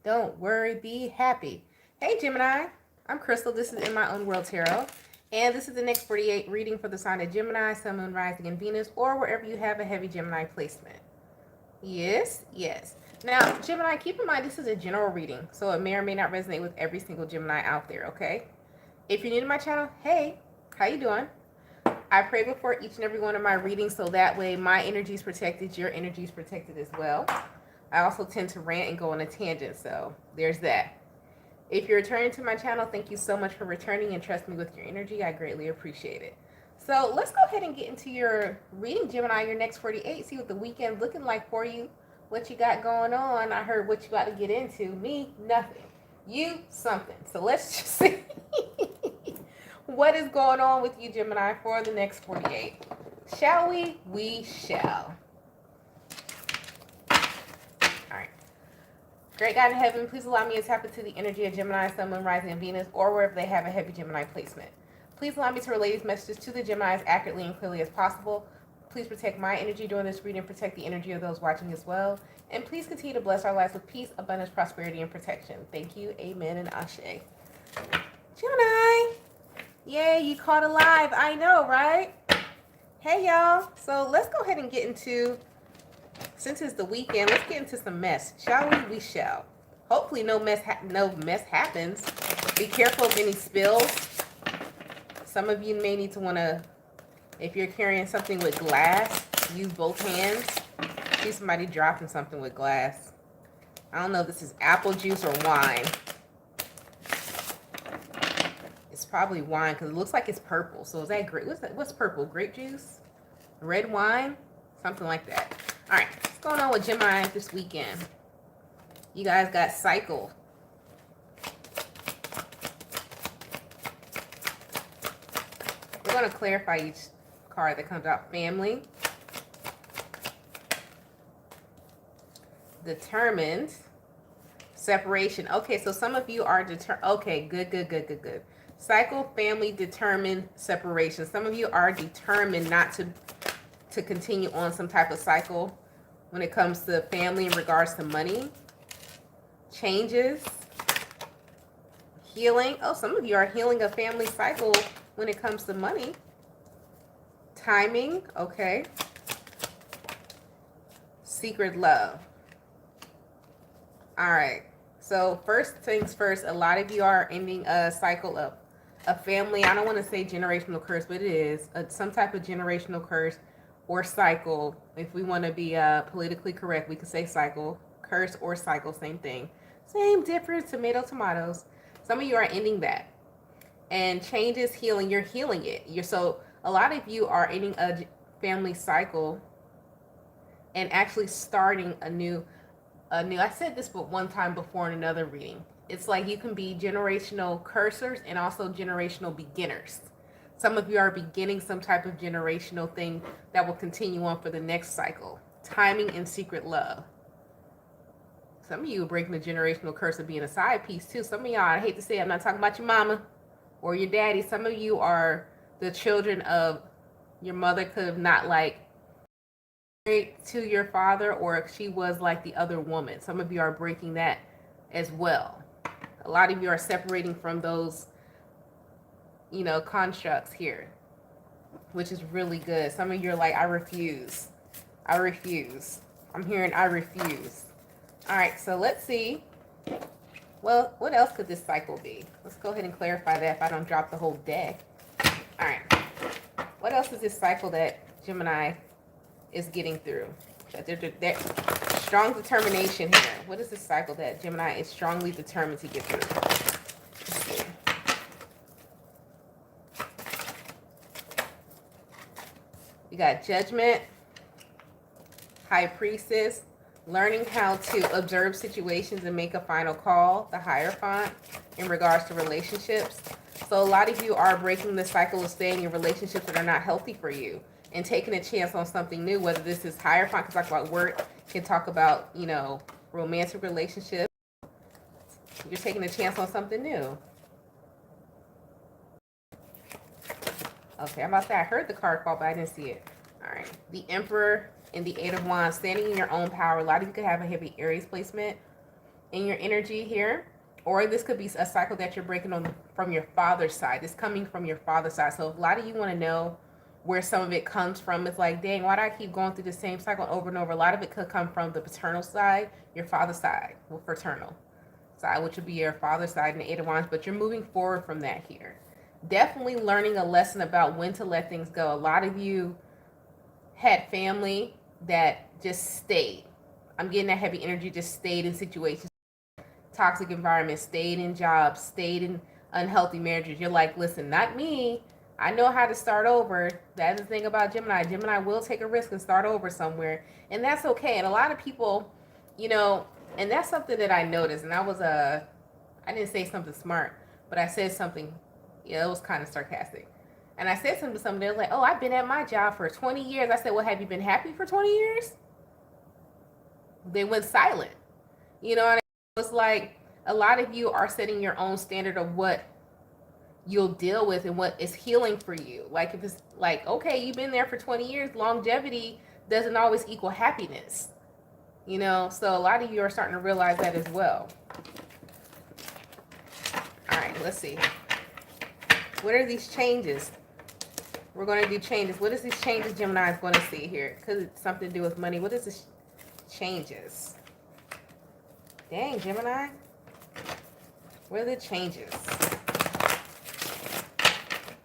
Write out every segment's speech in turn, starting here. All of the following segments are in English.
Don't worry, be happy. Hey Gemini, I'm Crystal. This is In My Own World Tarot. And this is the next 48 reading for the sign of Gemini, Sun, Moon, Rising, and Venus, or wherever you have a heavy Gemini placement. Yes, yes. Now, Gemini, keep in mind this is a general reading, so it may or may not resonate with every single Gemini out there, okay? If you're new to my channel, hey, how you doing? I pray before each and every one of my readings so that way my energy is protected, your energy is protected as well. I also tend to rant and go on a tangent, so there's that. If you're returning to my channel, thank you so much for returning and trust me with your energy. I greatly appreciate it. So let's go ahead and get into your reading, Gemini, your next 48. See what the weekend looking like for you, what you got going on. I heard what you got to get into. Me, nothing. You, something. So let's just see what is going on with you, Gemini, for the next 48. Shall we? We shall. Great God in heaven, please allow me to tap into the energy of Gemini, Sun, Moon, Rising, and Venus, or wherever they have a heavy Gemini placement. Please allow me to relay these messages to the Gemini as accurately and clearly as possible. Please protect my energy during this reading and protect the energy of those watching as well. And please continue to bless our lives with peace, abundance, prosperity, and protection. Thank you, amen, and ashe. Gemini! Yay, you caught alive. I know, right? Hey, y'all. So let's go ahead and get into... Since it's the weekend, let's get into some mess. Shall we? We shall. Hopefully no mess happens. Be careful of any spills. Some of you may need to if you're carrying something with glass, use both hands. See somebody dropping something with glass. I don't know if this is apple juice or wine. It's probably wine because it looks like it's purple. So is that grape? What's purple? Grape juice? Red wine? Something like that. All right, what's going on with Gemini this weekend? You guys got cycle. We're going to clarify each card that comes out. Family. Determined. Separation. Okay, so some of you are determined. Okay, good. Cycle, family, determined, separation. Some of you are determined not to continue on some type of cycle when it comes to family in regards to money, changes, healing. Oh, some of you are healing a family cycle when it comes to money. Timing, okay. Secret love. All right. So first things first, a lot of you are ending a cycle of a family. I don't want to say generational curse, but it is some type of generational curse or cycle. If we want to be politically correct, we could say cycle, curse, or cycle, same thing. Same difference, tomatoes. Some of you are ending that. And change is healing. You're healing it. So a lot of you are ending a family cycle and actually starting a new, I said this but one time before in another reading. It's like you can be generational cursors and also generational beginners. Some of you are beginning some type of generational thing that will continue on for the next cycle. Timing and secret love. Some of you are breaking the generational curse of being a side piece too. Some of y'all, I hate to say it, I'm not talking about your mama or your daddy. Some of you are the children of your mother could have not like married to your father, or she was like the other woman. Some of you are breaking that as well. A lot of you are separating from those constructs here, which is really good. Some of you are like, I refuse. I'm hearing I refuse. All right, so let's see. Well, what else could this cycle be? Let's go ahead and clarify that if I don't drop the whole deck. All right, what else is this cycle that Gemini is getting through? That strong determination here. What is this cycle that Gemini is strongly determined to get through? You got Judgment, High Priestess, learning how to observe situations and make a final call, the Hierophant, in regards to relationships. So a lot of you are breaking the cycle of staying in relationships that are not healthy for you and taking a chance on something new, whether this is Hierophant, can talk about work, can talk about, romantic relationships. You're taking a chance on something new. Okay, I'm about to say I heard the card fall, but I didn't see it. All right. The Emperor and the Eight of Wands, standing in your own power. A lot of you could have a heavy Aries placement. in your energy here. Or this could be a cycle that you're breaking on from your father's side. It's coming from your father's side. So a lot of you want to know where some of it comes from. It's like, dang, why do I keep going through the same cycle over and over? A lot of it could come from the paternal side, your father's side, well, fraternal side, which would be your father's side in the Eight of Wands. But you're moving forward from that here. Definitely learning a lesson about when to let things go. A lot of you had family that just stayed. I'm getting that heavy energy, just stayed in situations, toxic environments, stayed in jobs, stayed in unhealthy marriages. You're like, listen, not me. I know how to start over. That's the thing about Gemini. Gemini will take a risk and start over somewhere. And that's okay. And a lot of people, you know, and that's something that I noticed. And I didn't say something smart, but I said something, it was kind of sarcastic. And I said something to somebody, they was like, oh, I've been at my job for 20 years. I said, well, have you been happy for 20 years? They went silent. You know what I mean? It's like a lot of you are setting your own standard of what you'll deal with and what is healing for you. Like if it's like, okay, you've been there for 20 years, longevity doesn't always equal happiness. You know, so a lot of you are starting to realize that as well. All right, let's see. What are these changes? We're going to do changes. What is these changes Gemini is going to see here? Because it's something to do with money. What is this changes? Dang, Gemini. What are the changes?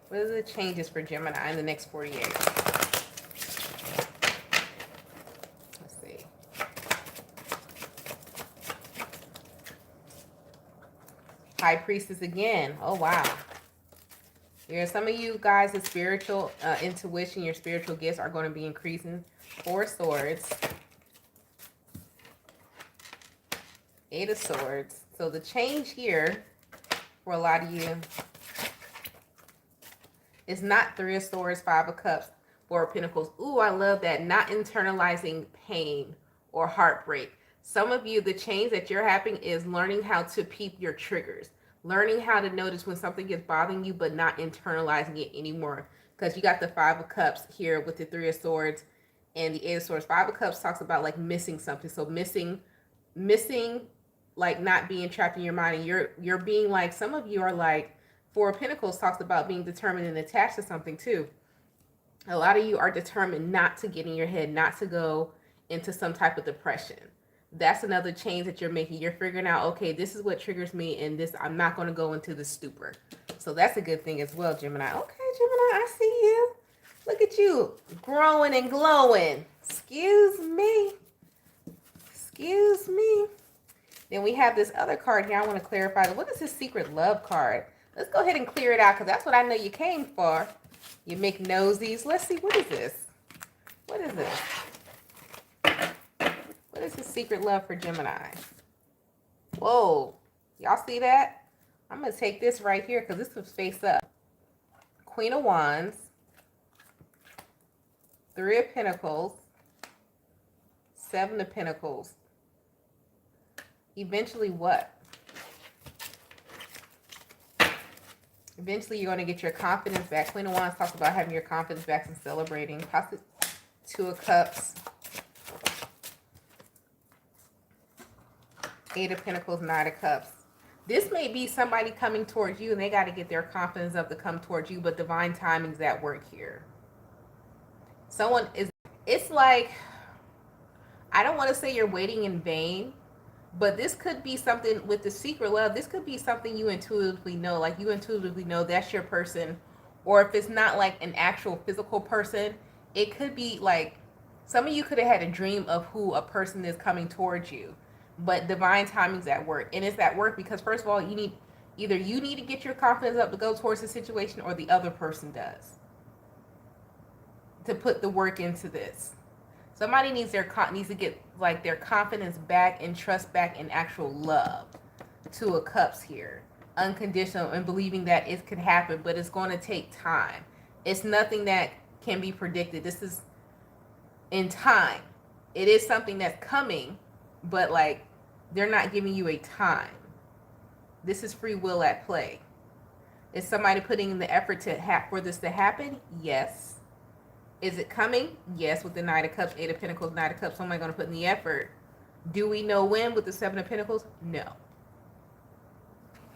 What are the changes for Gemini in the next 48? Let's see. High Priestess again. Oh, wow. Yeah, some of you guys, the spiritual intuition, your spiritual gifts are going to be increasing. 4 Swords. 8 of Swords. So the change here for a lot of you is not 3 of Swords, 5 of Cups, 4 of Pentacles. Ooh, I love that. Not internalizing pain or heartbreak. Some of you, the change that you're having is learning how to peep your triggers. Learning how to notice when something is bothering you, but not internalizing it anymore. Because you got the 5 of Cups here with the 3 of Swords and the 8 of Swords. 5 of Cups talks about like missing something. So missing, like not being trapped in your mind. And you're being like, some of you are like, 4 of Pentacles talks about being determined and attached to something too. A lot of you are determined not to get in your head, not to go into some type of depression. That's another change that you're making. You're figuring out, okay, this is what triggers me, and this, I'm not going to go into the stupor. So that's a good thing as well, Gemini. Okay, Gemini, I see you. Look at you, growing and glowing. Excuse me. Excuse me. Then we have this other card here. I want to clarify. What is this secret love card? Let's go ahead and clear it out because that's what I know you came for. You make nosies. Let's see. What is this? What is this? What is the secret love for Gemini? Whoa. Y'all see that? I'm going to take this right here because this was face up. Queen of Wands. 3 of Pentacles. 7 of Pentacles. Eventually what? Eventually you're going to get your confidence back. Queen of Wands talks about having your confidence back and celebrating. Possibly 2 of Cups. 8 of Pentacles, 9 of Cups. This may be somebody coming towards you and they got to get their confidence up to come towards you, but divine timing's at work here. Someone is, it's like, I don't want to say you're waiting in vain, but this could be something with the secret love. This could be something you intuitively know, like you intuitively know that's your person. Or if it's not like an actual physical person, it could be like, some of you could have had a dream of who a person is coming towards you. But divine timing's at work. And it's at work because, first of all, you need to get your confidence up to go towards the situation, or the other person does. To put the work into this. Somebody needs to get like their confidence back and trust back in actual love. 2 of Cups here. Unconditional and believing that it could happen, but it's going to take time. It's nothing that can be predicted. This is in time. It is something that's coming, but like, they're not giving you a time. This is free will at play. Is somebody putting in the effort for this to happen? Yes. Is it coming? Yes, with the 9 of Cups, 8 of Pentacles, 9 of Cups. Somebody going to put in the effort. Do we know when with the Seven of Pentacles? No.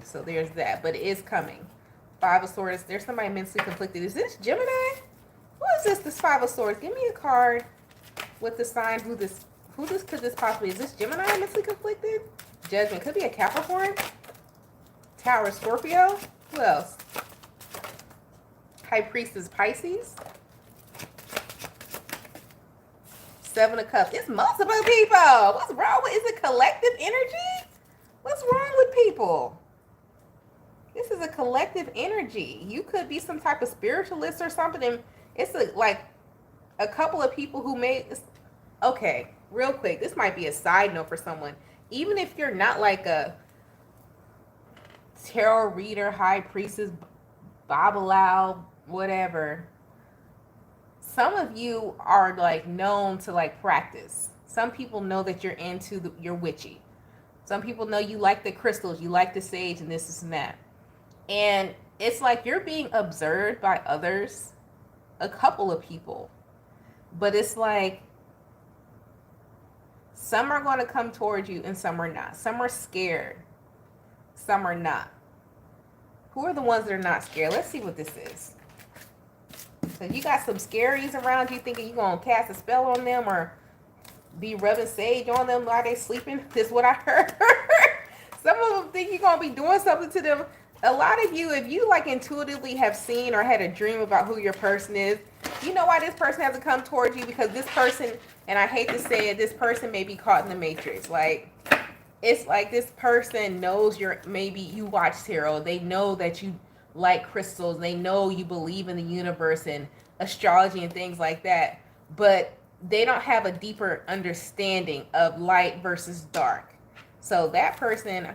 So there's that, but it is coming. Five of Swords. There's somebody mentally conflicted. Is this Gemini? Who is this? This Five of Swords. Give me a card with the sign. Who this could this possibly? Is this Gemini mentally conflicted? Judgment. Could be a Capricorn. Tower, Scorpio. Who else? High Priestess, Pisces. Seven of Cups. It's multiple people. What's wrong with? Is it collective energy? What's wrong with people? This is a collective energy. You could be some type of spiritualist or something. And it's like a couple of people who made. Okay, real quick. This might be a side note for someone. Even if you're not like a tarot reader, high priestess, babalao, whatever. Some of you are like known to like practice. Some people know that you're into you're witchy. Some people know you like the crystals, you like the sage and this and that. And it's like you're being observed by others, a couple of people. But it's like some are going to come towards you and some are not. Some are scared. Some are not. Who are the ones that are not scared? Let's see what this is. So you got some scaries around you thinking you're going to cast a spell on them or be rubbing sage on them while they sleeping. This is what I heard. Some of them think you're going to be doing something to them. A lot of you, if you like intuitively have seen or had a dream about who your person is, you know why this person hasn't come towards you? Because this person, and I hate to say it, this person may be caught in the matrix. Like, it's like this person knows maybe you watch tarot. They know that you like crystals. They know you believe in the universe and astrology and things like that. But they don't have a deeper understanding of light versus dark. So that person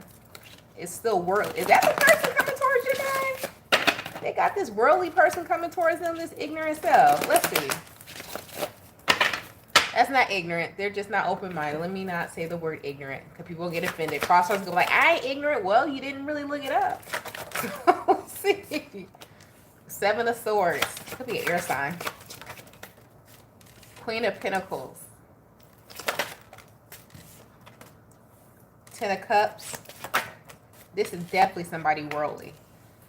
is still worldly. Is that the person coming towards you guys? They got this worldly person coming towards them, this ignorant self. Let's see. That's not ignorant. They're just not open-minded. Let me not say the word ignorant because people get offended. Crossroads go like, I ain't ignorant. Well, you didn't really look it up. Let's see. Seven of Swords. Could be an air sign. Queen of Pentacles. Ten of Cups. This is definitely somebody worldly.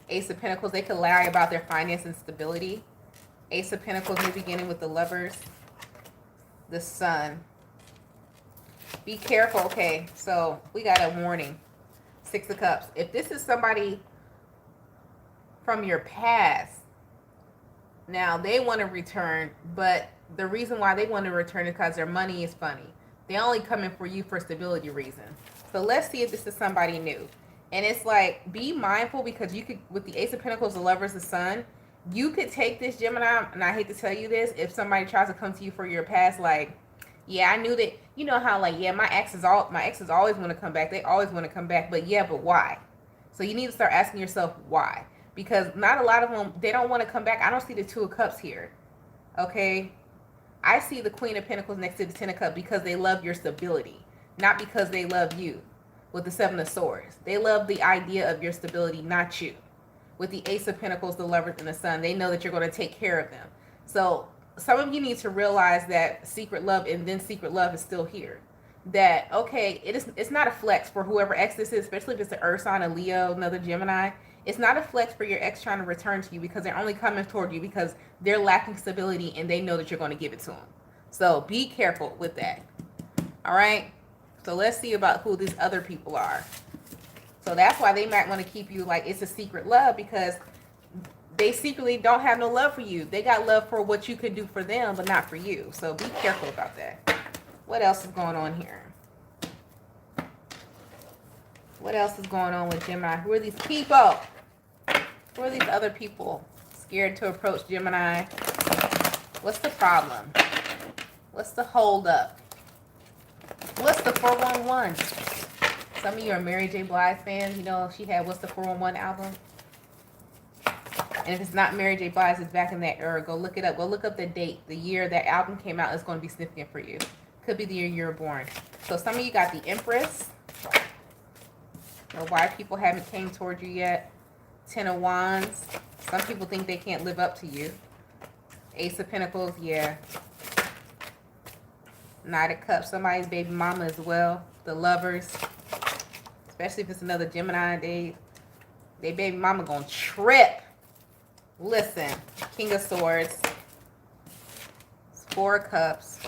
Ace of Pentacles. They could lie about their finance and stability. Ace of Pentacles, new beginning with the Lovers. The Sun. Be careful. Okay, so we got a warning. Six of Cups. If this is somebody from your past, now they want to return, but the reason why they want to return is because their money is funny. They're only coming for you for stability reason. So let's see if this is somebody new. And it's like, be mindful because you could, with the Ace of Pentacles, the Lovers, the Sun, you could take this Gemini, and I hate to tell you this, if somebody tries to come to you for your past, like, yeah, I knew that, you know how, like, yeah, my exes always want to come back. They always want to come back, but yeah, but why? So you need to start asking yourself why. Because not a lot of them, they don't want to come back. I don't see the Two of Cups here, okay? I see the Queen of Pentacles next to the Ten of Cups because they love your stability, not because they love you. With the Seven of Swords, they love the idea of your stability, not you. With the Ace of Pentacles, the Lovers, and the Sun, they know that you're going to take care of them. So some of you need to realize that secret love and then secret love is still here. That, okay, it's not a flex for whoever ex this is, especially if it's an Earth sign, a Leo, another Gemini. It's not a flex for your ex trying to return to you because they're only coming toward you because they're lacking stability and they know that you're going to give it to them. So be careful with that. All right? So let's see about who these other people are. So that's why they might want to keep you like it's a secret love because they secretly don't have no love for you. They got love for what you could do for them, but not for you. So be careful about that. What else is going on here? What else is going on with Gemini? Who are these people? Who are these other people scared to approach Gemini? What's the problem? What's the hold up? What's the 411? Some of you are Mary J. Blige fans. You know, she had What's the 411 album. And if it's not Mary J. Blige, it's back in that era. Go look it up. Go look up the date. The year that album came out is going to be significant for you. Could be the year you were born. So some of you got the Empress. Or why people haven't came toward you yet. Ten of Wands. Some people think they can't live up to you. Ace of Pentacles, yeah. Knight of Cups, somebody's baby mama as well. The Lovers, especially if it's another Gemini, they baby mama gonna trip. Listen, King of Swords, Four of Cups,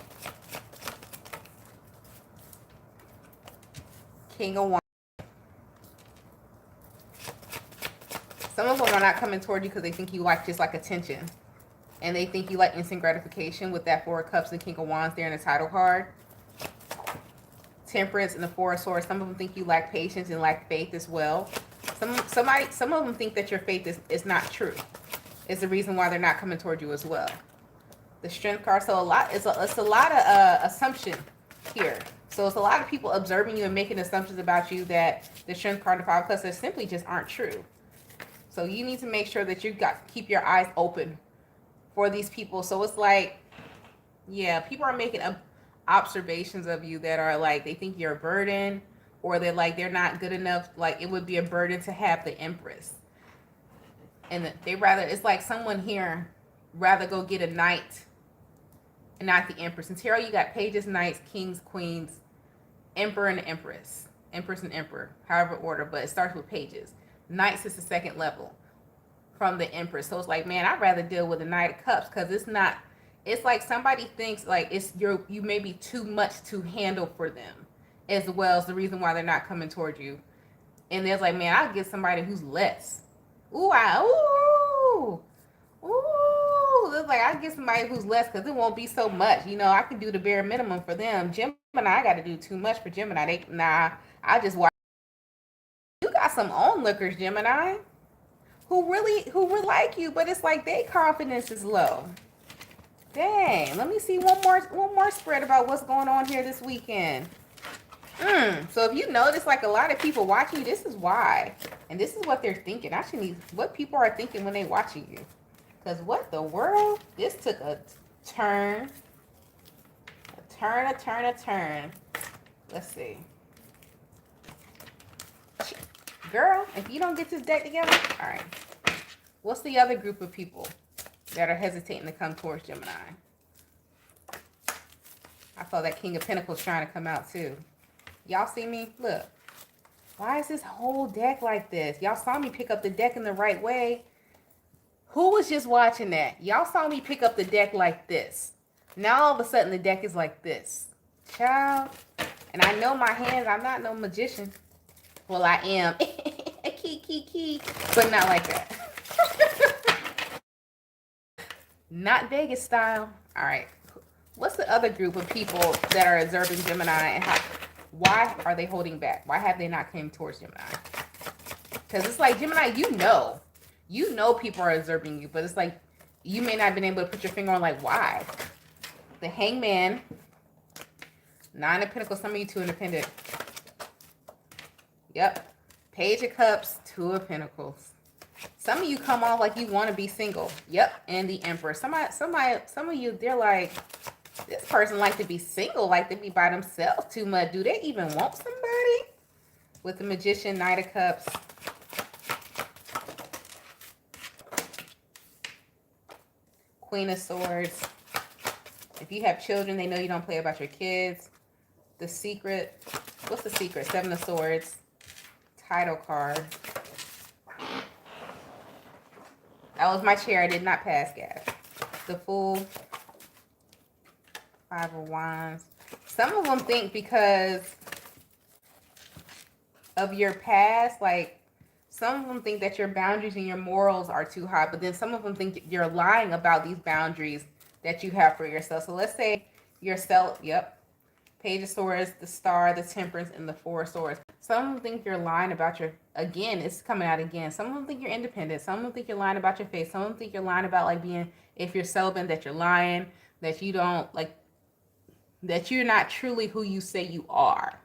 King of Wands. Some of them are not coming toward you because they think you like just like attention. And they think you like instant gratification with that Four of Cups and King of Wands there in the title card. Temperance and the Four of Swords. Some of them think you lack patience and lack faith as well. Some of them think that your faith is not true. It's the reason why they're not coming toward you as well. The Strength card. So it's a lot of assumption here. So it's a lot of people observing you and making assumptions about you that the Strength card and Five of Cups that simply just aren't true. So you need to make sure that you keep your eyes open for these people. So it's like, yeah, people are making observations of you that are like, they think you're a burden, or they're like, they're not good enough. Like, it would be a burden to have the Empress. And it's like someone here rather go get a knight and not the Empress. In tarot, you got pages, knights, kings, queens, emperor, and empress. Empress and emperor, however order, but it starts with pages. Knights is the second level from the Empress. So it's like, man, I'd rather deal with the Knight of Cups because it's like somebody thinks like you may be too much to handle for them as well as the reason why they're not coming toward you. And there's like, man, I'll get somebody who's less. Ooh. It's like, I get somebody who's less because it won't be so much. I can do the bare minimum for them. Gemini, I got to do too much for Gemini. I just watch. You got some onlookers, Gemini, who would like you, but it's like their confidence is low. Dang, let me see one more spread about what's going on here this weekend. So if you notice like a lot of people watching you, this is why. And this is what they're thinking. Actually, what people are thinking when they're watching you. Because what the world? This took a turn. A turn. Let's see. Girl, if you don't get this deck together, all right. What's the other group of people that are hesitating to come towards Gemini? I saw that King of Pentacles trying to come out too. Y'all see me? Look. Why is this whole deck like this? Y'all saw me pick up the deck in the right way. Who was just watching that? Y'all saw me pick up the deck like this. Now all of a sudden the deck is like this. Child. And I know my hands. I'm not no magician. Well, I am. Key. But not like that. Not Vegas style. All right. What's the other group of people that are observing Gemini, and why are they holding back? Why have they not came towards Gemini? Because it's like, Gemini, you know people are observing you, but it's like you may not have been able to put your finger on like why. The Hangman, Nine of Pentacles, some of you too independent. Yep. Page of Cups, Two of Pentacles. Some of you come off like you want to be single. Yep. And the Emperor. Some of you, they're like, this person like to be single, like to be by themselves too much. Do they even want somebody? With the Magician, Knight of Cups. Queen of Swords. If you have children, they know you don't play about your kids. The Secret. What's the Secret? Seven of Swords. Title card. That was my chair. I did not pass gas. The Fool. Five of Wands. Some of them think because of your past, like some of them think that your boundaries and your morals are too high, but then some of them think you're lying about these boundaries that you have for yourself. So let's say yourself, yep. Page of Swords, the Star, the Temperance, and the Four of Swords. Some of them think you're lying about again, it's coming out again. Some of them think you're independent. Some of them think you're lying about your faith. Some of them think you're lying about like being, if you're celibate, that you're lying, that you don't like, that you're not truly who you say you are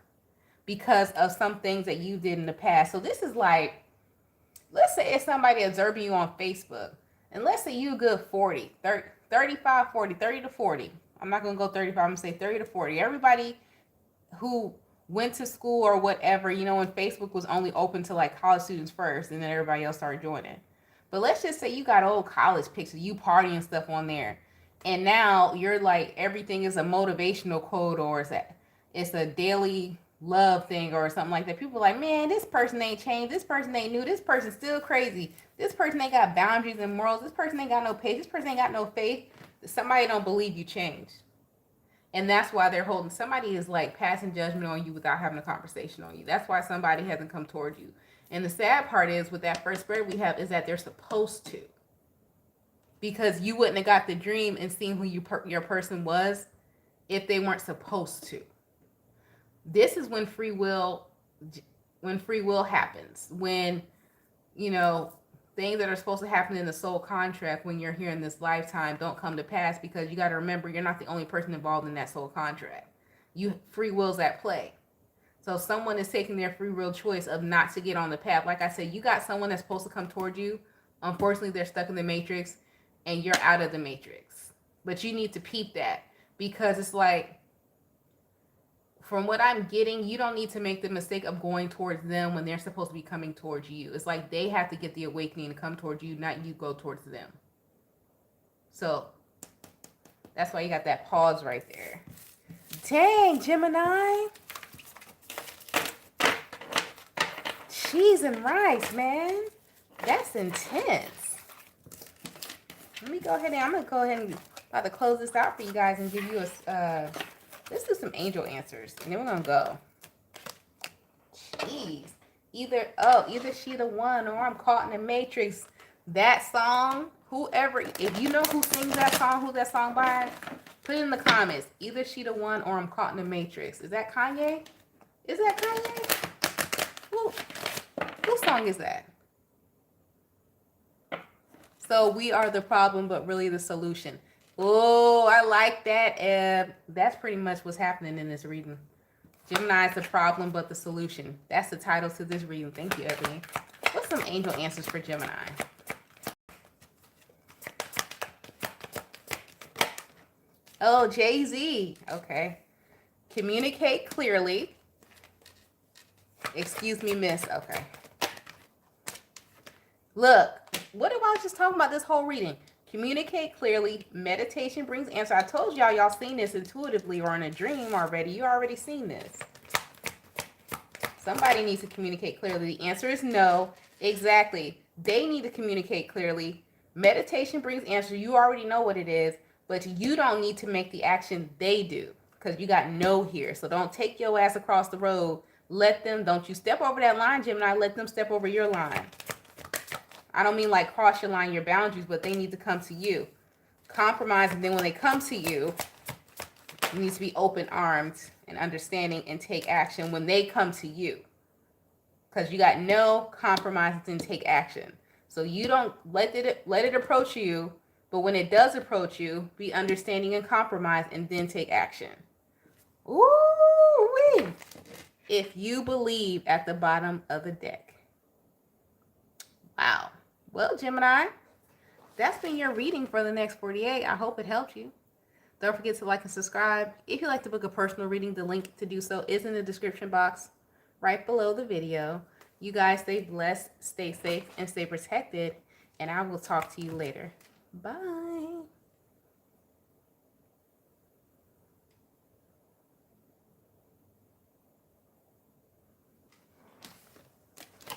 because of some things that you did in the past. So this is like, let's say it's somebody observing you on Facebook, and let's say you a good 40, 30, 35, 40, 30 to 40. I'm not going to go 35. I'm going to say 30 to 40. Everybody who went to school or whatever, when Facebook was only open to like college students first, and then everybody else started joining. But let's just say you got old college pictures, you partying stuff on there. And now you're like, everything is a motivational quote, or it's a daily love thing or something like that. People are like, man, this person ain't changed. This person ain't new. This person's still crazy. This person ain't got boundaries and morals. This person ain't got no patience. This person ain't got no faith. Somebody don't believe you changed. And that's why they're holding, somebody is like passing judgment on you without having a conversation on you. That's why somebody hasn't come toward you. And the sad part is, with that first spread we have, is that they're supposed to. Because you wouldn't have got the dream and seen who your person was if they weren't supposed to. This is when free will happens. When, you know, things that are supposed to happen in the soul contract when you're here in this lifetime don't come to pass, because you got to remember, you're not the only person involved in that soul contract. Free will's at play. So someone is taking their free will choice of not to get on the path. Like I said, you got someone that's supposed to come toward you. Unfortunately, they're stuck in the matrix and you're out of the matrix. But you need to peep that, because it's like, from what I'm getting, you don't need to make the mistake of going towards them when they're supposed to be coming towards you. It's like they have to get the awakening to come towards you, not you go towards them. So that's why you got that pause right there. Dang, Gemini. Cheese and rice, man. That's intense. Let me go ahead and I'm going to go ahead and about to close this out for you guys and give you a... let's do some angel answers, and then we're gonna go. Jeez. Either she the one, or I'm caught in the matrix. That song, whoever, if you know who sings that song, who that song by, put it in the comments. Either she the one, or I'm caught in the matrix. Is that Kanye? Is that Kanye? Whose song is that? So we are the problem, but really the solution. Oh, I like that. That's pretty much what's happening in this reading. Gemini is the problem, but the solution. That's the title to this reading. Thank you, Ebony. What's some angel answers for Gemini? Oh, Jay-Z. Okay. Communicate clearly. Excuse me, miss. Okay. Look, what am I just talking about this whole reading? Communicate clearly. Meditation brings answer. I told y'all seen this intuitively or in a dream already. You already seen this. Somebody needs to communicate clearly. The answer is no. Exactly. They need to communicate clearly. Meditation brings answer. You already know what it is, but you don't need to make the action. They do, because you got no here. So don't take your ass across the road. Don't you step over that line, Gemini. Let them step over your line. I don't mean like cross your line, your boundaries, but they need to come to you. Compromise, and then when they come to you, you need to be open-armed and understanding and take action when they come to you. Because you got no compromise and take action. So you don't let it approach you, but when it does approach you, be understanding and compromise and then take action. Ooh-wee. If you believe at the bottom of the deck. Wow. Well, Gemini, that's been your reading for the next 48. I hope it helped you. Don't forget to like and subscribe. If you'd like to book a personal reading, the link to do so is in the description box right below the video. You guys stay blessed, stay safe, and stay protected. And I will talk to you later. Bye.